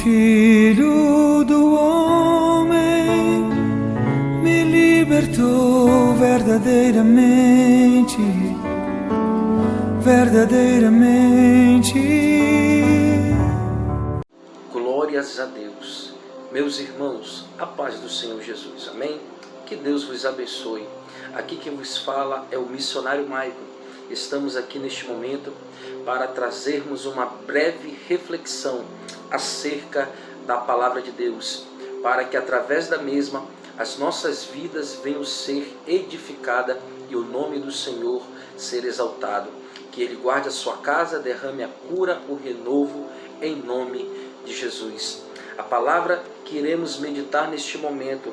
Filho do homem, me libertou verdadeiramente, verdadeiramente. Glórias a Deus. Meus irmãos, a paz do Senhor Jesus, amém? Que Deus vos abençoe. Aqui quem vos fala é o missionário Maicon. Estamos aqui neste momento para trazermos uma breve reflexão acerca da palavra de Deus, para que através da mesma as nossas vidas venham ser edificadas e o nome do Senhor ser exaltado. Que Ele guarde a sua casa, derrame a cura, o renovo, em nome de Jesus. A palavra que iremos meditar neste momento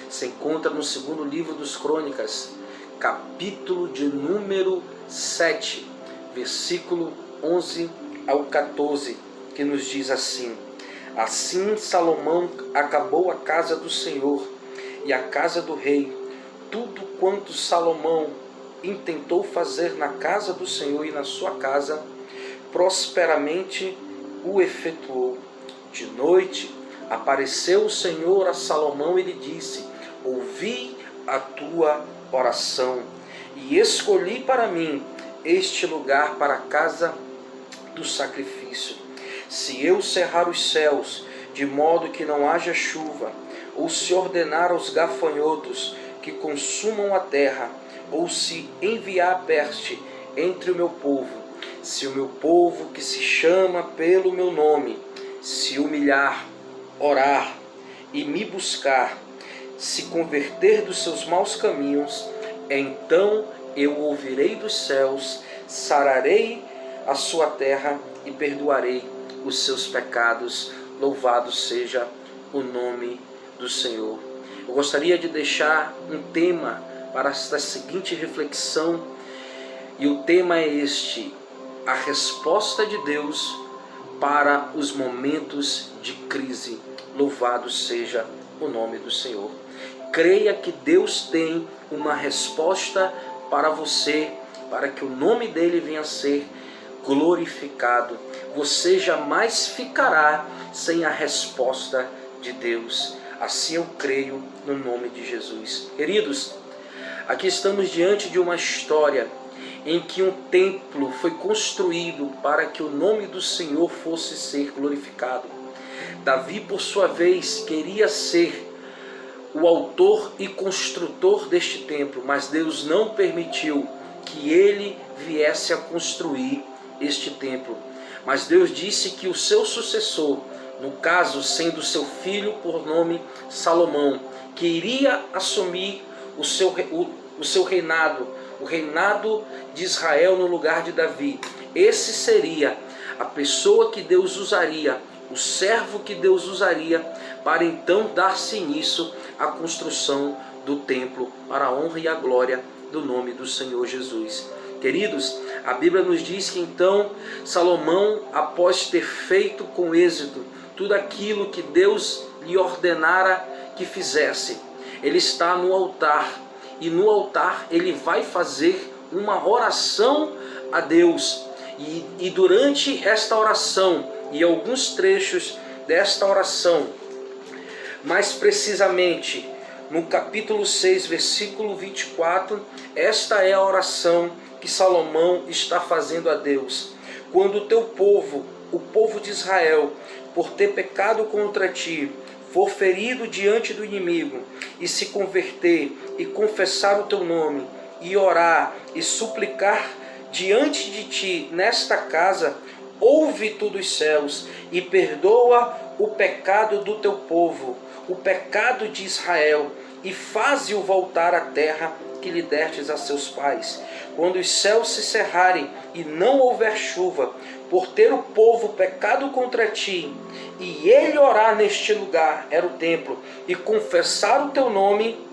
se encontra no segundo livro dos Crônicas, capítulo de número 7, versículo 11 ao 14, que nos diz assim: Assim Salomão acabou a casa do Senhor e a casa do rei. Tudo quanto Salomão intentou fazer na casa do Senhor e na sua casa, prosperamente o efetuou. De noite apareceu o Senhor a Salomão e lhe disse: Ouvi a tua oração e escolhi para mim este lugar para a casa do sacrifício. Se eu cerrar os céus de modo que não haja chuva, ou se ordenar aos gafanhotos que consumam a terra, ou se enviar a peste entre o meu povo, se o meu povo que se chama pelo meu nome se humilhar, orar e me buscar, se converter dos seus maus caminhos, então eu ouvirei dos céus, sararei a sua terra e perdoarei os seus pecados. Louvado seja o nome do Senhor. Eu gostaria de deixar um tema para esta seguinte reflexão, e o tema é este: a resposta de Deus para os momentos de crise. Louvado seja o nome do Senhor. Creia que Deus tem uma resposta para você, para que o nome dele venha a ser glorificado. Você jamais ficará sem a resposta de Deus. Assim eu creio no nome de Jesus. Queridos, aqui estamos diante de uma história em que um templo foi construído para que o nome do Senhor fosse ser glorificado. Davi, por sua vez, queria ser o autor e construtor deste templo, mas Deus não permitiu que ele viesse a construir este templo. Mas Deus disse que o seu sucessor, no caso sendo seu filho por nome Salomão, que iria assumir o seu reinado, o reinado de Israel no lugar de Davi. Esse seria a pessoa que Deus usaria, o servo que Deus usaria para então dar-se início à construção do templo para a honra e a glória do nome do Senhor Jesus. Queridos, a Bíblia nos diz que então Salomão, após ter feito com êxito tudo aquilo que Deus lhe ordenara que fizesse, ele está no altar, e no altar ele vai fazer uma oração a Deus. E durante esta oração, e alguns trechos desta oração, mais precisamente no capítulo 6, versículo 24, esta é a oração que Salomão está fazendo a Deus. Quando o teu povo, o povo de Israel, por ter pecado contra ti, for ferido diante do inimigo, e se converter e confessar o teu nome, e orar e suplicar diante de ti nesta casa, ouve tu dos céus e perdoa o pecado do teu povo, o pecado de Israel, e faze-o voltar à terra que lhe destes a seus pais. Quando os céus se cerrarem e não houver chuva, por ter o povo pecado contra ti, e ele orar neste lugar, era o templo, e confessar o teu nome,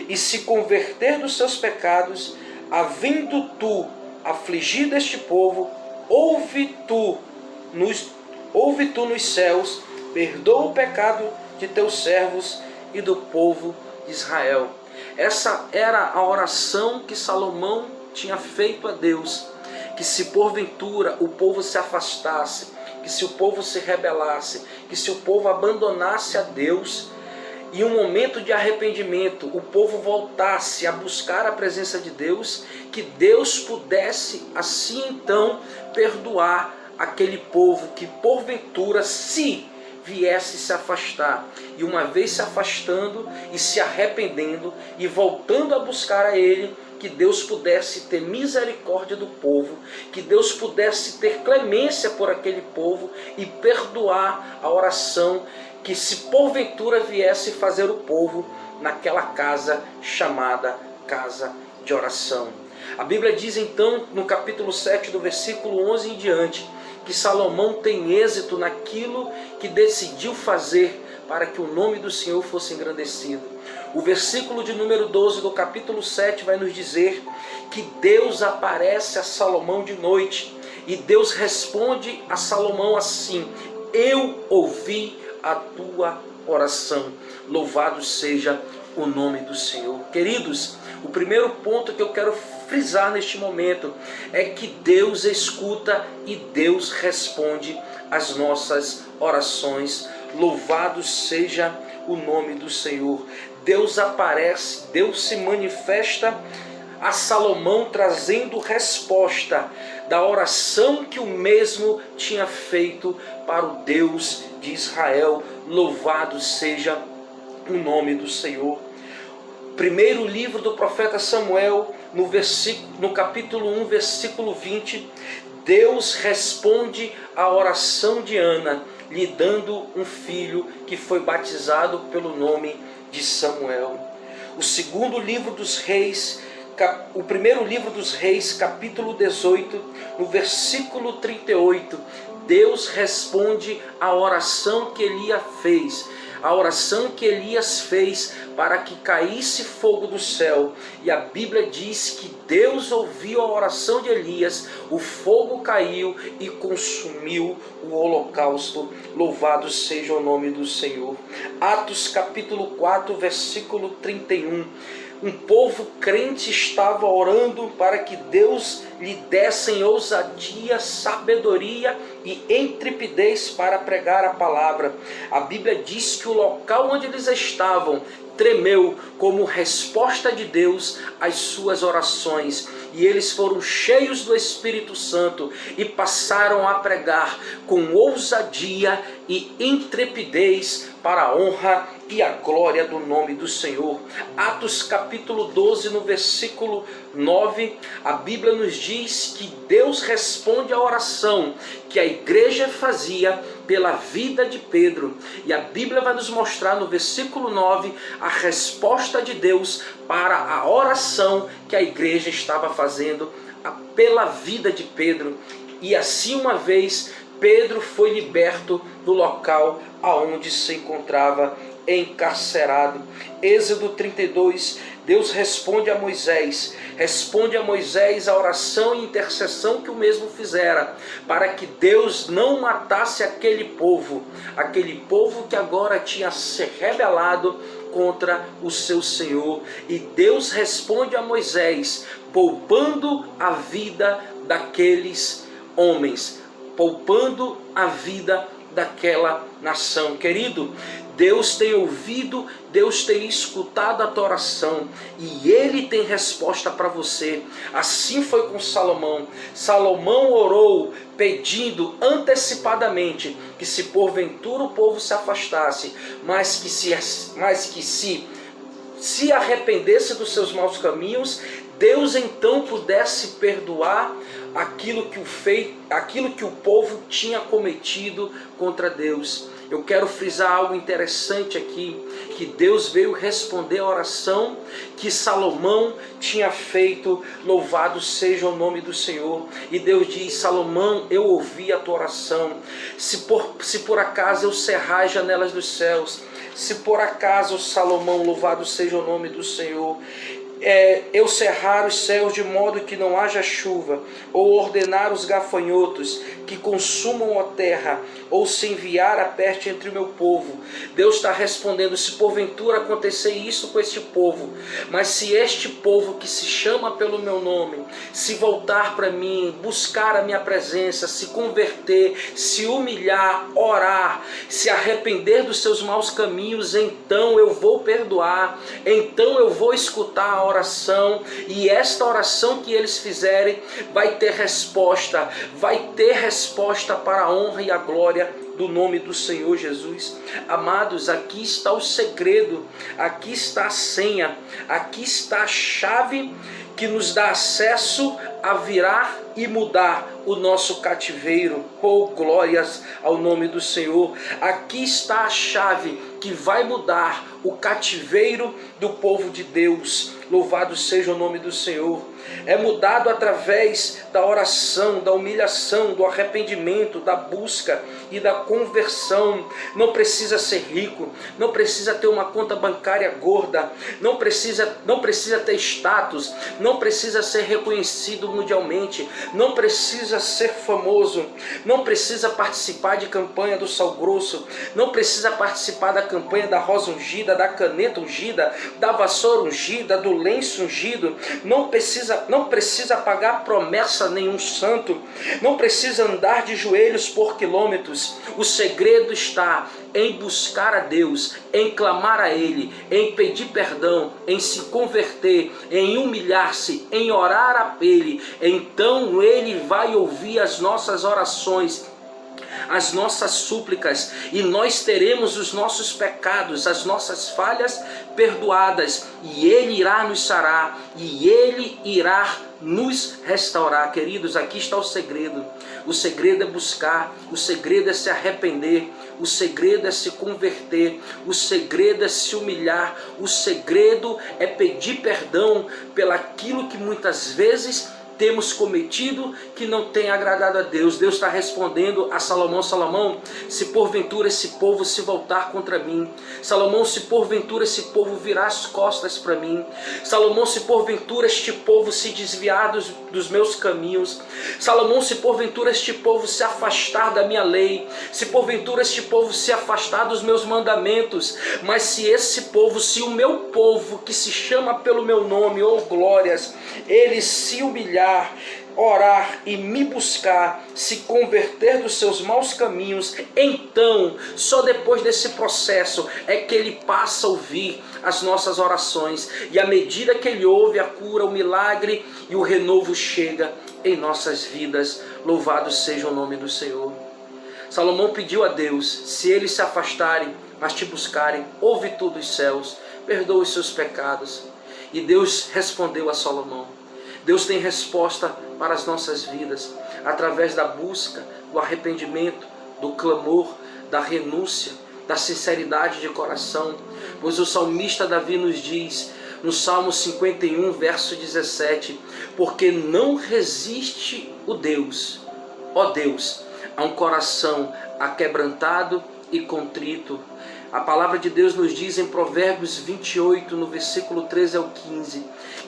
e se converter dos seus pecados, havendo tu afligido este povo, ouve tu nos céus, perdoa o pecado de teus servos e do povo de Israel. Essa era a oração que Salomão tinha feito a Deus, que se porventura o povo se afastasse, que se o povo se rebelasse, que se o povo abandonasse a Deus, e um momento de arrependimento, o povo voltasse a buscar a presença de Deus, que Deus pudesse assim então perdoar aquele povo que porventura se viesse se afastar. E uma vez se afastando e se arrependendo e voltando a buscar a Ele, que Deus pudesse ter misericórdia do povo, que Deus pudesse ter clemência por aquele povo e perdoar a oração que se porventura viesse fazer o povo naquela casa chamada casa de oração. A Bíblia diz então no capítulo 7 do versículo 11 em diante, que Salomão tem êxito naquilo que decidiu fazer para que o nome do Senhor fosse engrandecido. O versículo de número 12 do capítulo 7 vai nos dizer que Deus aparece a Salomão de noite e Deus responde a Salomão assim: eu ouvi a tua oração, louvado seja o nome do Senhor. Queridos, o primeiro ponto que eu quero frisar neste momento é que Deus escuta e Deus responde às nossas orações. Louvado seja o nome do Senhor. Deus aparece, Deus se manifesta a Salomão trazendo resposta da oração que o mesmo tinha feito para o Deus de Israel. Louvado seja o nome do Senhor. Primeiro livro do profeta Samuel, no capítulo 1, versículo 20, Deus responde à oração de Ana, lhe dando um filho que foi batizado pelo nome de Samuel. O segundo livro dos reis, o primeiro livro dos reis, capítulo 18, no versículo 38, Deus responde à oração que Elias fez. A oração que Elias fez para que caísse fogo do céu. E a Bíblia diz que Deus ouviu a oração de Elias, o fogo caiu e consumiu o holocausto. Louvado seja o nome do Senhor. Atos capítulo 4, versículo 31. Um povo crente estava orando para que Deus lhe desse ousadia, sabedoria e intrepidez para pregar a palavra. A Bíblia diz que o local onde eles estavam tremeu como resposta de Deus às suas orações. E eles foram cheios do Espírito Santo e passaram a pregar com ousadia e intrepidez para a honra e a glória do nome do Senhor. Atos capítulo 12, no versículo 9, a Bíblia nos diz que Deus responde à oração que a igreja fazia pela vida de Pedro. E a Bíblia vai nos mostrar no versículo 9 a resposta de Deus para a oração que a igreja estava fazendo pela vida de Pedro. E assim uma vez Pedro foi liberto do local aonde se encontrava encarcerado. Êxodo 32, Deus responde a Moisés a oração e intercessão que o mesmo fizera, para que Deus não matasse aquele povo que agora tinha se rebelado contra o seu Senhor. E Deus responde a Moisés, poupando a vida daqueles homens, poupando a vida daquela nação. Querido, Deus tem ouvido, Deus tem escutado a tua oração e Ele tem resposta para você. Assim foi com Salomão. Salomão orou pedindo antecipadamente que se porventura o povo se afastasse, mas que se arrependesse dos seus maus caminhos, Deus então pudesse perdoar aquilo que o povo tinha cometido contra Deus. Eu quero frisar algo interessante aqui, que Deus veio responder a oração que Salomão tinha feito. Louvado seja o nome do Senhor. E Deus diz: Salomão, eu ouvi a tua oração. Se por acaso eu cerrar as janelas dos céus, se por acaso, Salomão, louvado seja o nome do Senhor, eu cerrar os céus de modo que não haja chuva, ou ordenar os gafanhotos que consumam a terra, ou se enviar a peste entre o meu povo. Deus está respondendo: se porventura acontecer isso com este povo, mas se este povo que se chama pelo meu nome, se voltar para mim, buscar a minha presença, se converter, se humilhar, orar, se arrepender dos seus maus caminhos, então eu vou perdoar, então eu vou escutar a oração, e esta oração que eles fizerem vai ter resposta para a honra e a glória do nome do Senhor Jesus. Amados, aqui está o segredo, aqui está a senha, aqui está a chave que nos dá acesso a virar e mudar o nosso cativeiro. Oh, glórias ao nome do Senhor. Aqui está a chave que vai mudar o cativeiro do povo de Deus. Louvado seja o nome do Senhor. É mudado através da oração, da humilhação, do arrependimento, da busca e da conversão. Não precisa ser rico, não precisa ter uma conta bancária gorda, não precisa ter status, não precisa ser reconhecido mundialmente, não precisa ser famoso, não precisa participar de campanha do sal grosso, não precisa participar da campanha da rosa ungida, da caneta ungida, da vassoura ungida, do lenço ungido. Não precisa pagar promessa a nenhum santo, não precisa andar de joelhos por quilômetros. O segredo está em buscar a Deus, em clamar a Ele, em pedir perdão, em se converter, em humilhar-se, em orar a Ele. Então Ele vai ouvir as nossas orações, as nossas súplicas, e nós teremos os nossos pecados, as nossas falhas perdoadas, e Ele irá nos sarar, e Ele irá nos restaurar. Queridos, aqui está o segredo. O segredo é buscar, o segredo é se arrepender, o segredo é se converter, o segredo é se humilhar, o segredo é pedir perdão pelaquilo que muitas vezes temos cometido que não tem agradado a Deus. Deus está respondendo a Salomão: Salomão, se porventura esse povo se voltar contra mim, Salomão, se porventura esse povo virar as costas para mim, Salomão, se porventura este povo se desviar dos meus caminhos, Salomão, se porventura este povo se afastar da minha lei, se porventura este povo se afastar dos meus mandamentos, mas se esse povo, se o meu povo que se chama pelo meu nome, oh glórias, ele se humilhar, orar e me buscar, se converter dos seus maus caminhos, então, só depois desse processo é que Ele passa a ouvir as nossas orações, e à medida que Ele ouve, a cura, o milagre e o renovo chega em nossas vidas. Louvado seja o nome do Senhor. Salomão pediu a Deus: se eles se afastarem, mas te buscarem, ouve tu dos céus, perdoa os seus pecados. E Deus respondeu a Salomão. Deus tem resposta para as nossas vidas, através da busca, do arrependimento, do clamor, da renúncia, da sinceridade de coração. Pois o salmista Davi nos diz, no Salmo 51, verso 17, porque não resiste o Deus, ó Deus, a um coração aquebrantado e contrito. A palavra de Deus nos diz em Provérbios 28, no versículo 13 ao 15,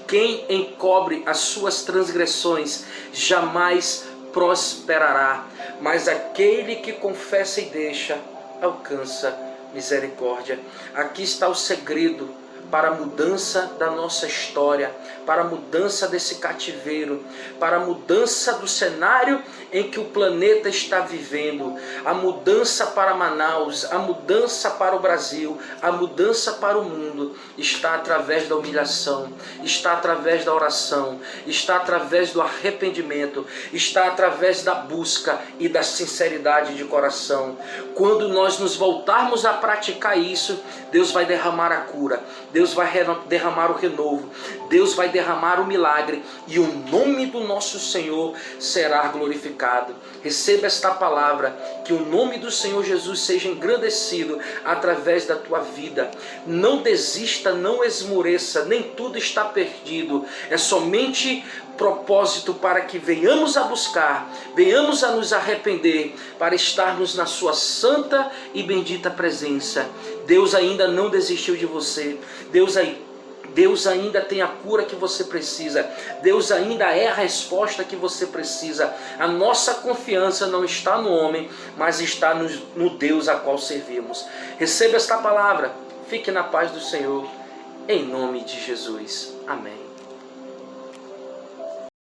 quem encobre as suas transgressões jamais prosperará, mas aquele que confessa e deixa alcança misericórdia. Aqui está o segredo para a mudança da nossa história, para a mudança desse cativeiro, para a mudança do cenário em que o planeta está vivendo, a mudança para Manaus, a mudança para o Brasil, a mudança para o mundo, está através da humilhação, está através da oração, está através do arrependimento, está através da busca e da sinceridade de coração. Quando nós nos voltarmos a praticar isso, Deus vai derramar a cura, Deus vai derramar o renovo, Deus vai derramar o milagre, e o nome do nosso Senhor será glorificado. Receba esta palavra, que o nome do Senhor Jesus seja engrandecido através da tua vida. Não desista, não esmoreça, nem tudo está perdido. É somente propósito para que venhamos a buscar, venhamos a nos arrepender, para estarmos na sua santa e bendita presença. Deus ainda não desistiu de você. Deus ainda tem a cura que você precisa. Deus ainda é a resposta que você precisa. A nossa confiança não está no homem, mas está no Deus a qual servimos. Receba esta palavra. Fique na paz do Senhor. Em nome de Jesus. Amém.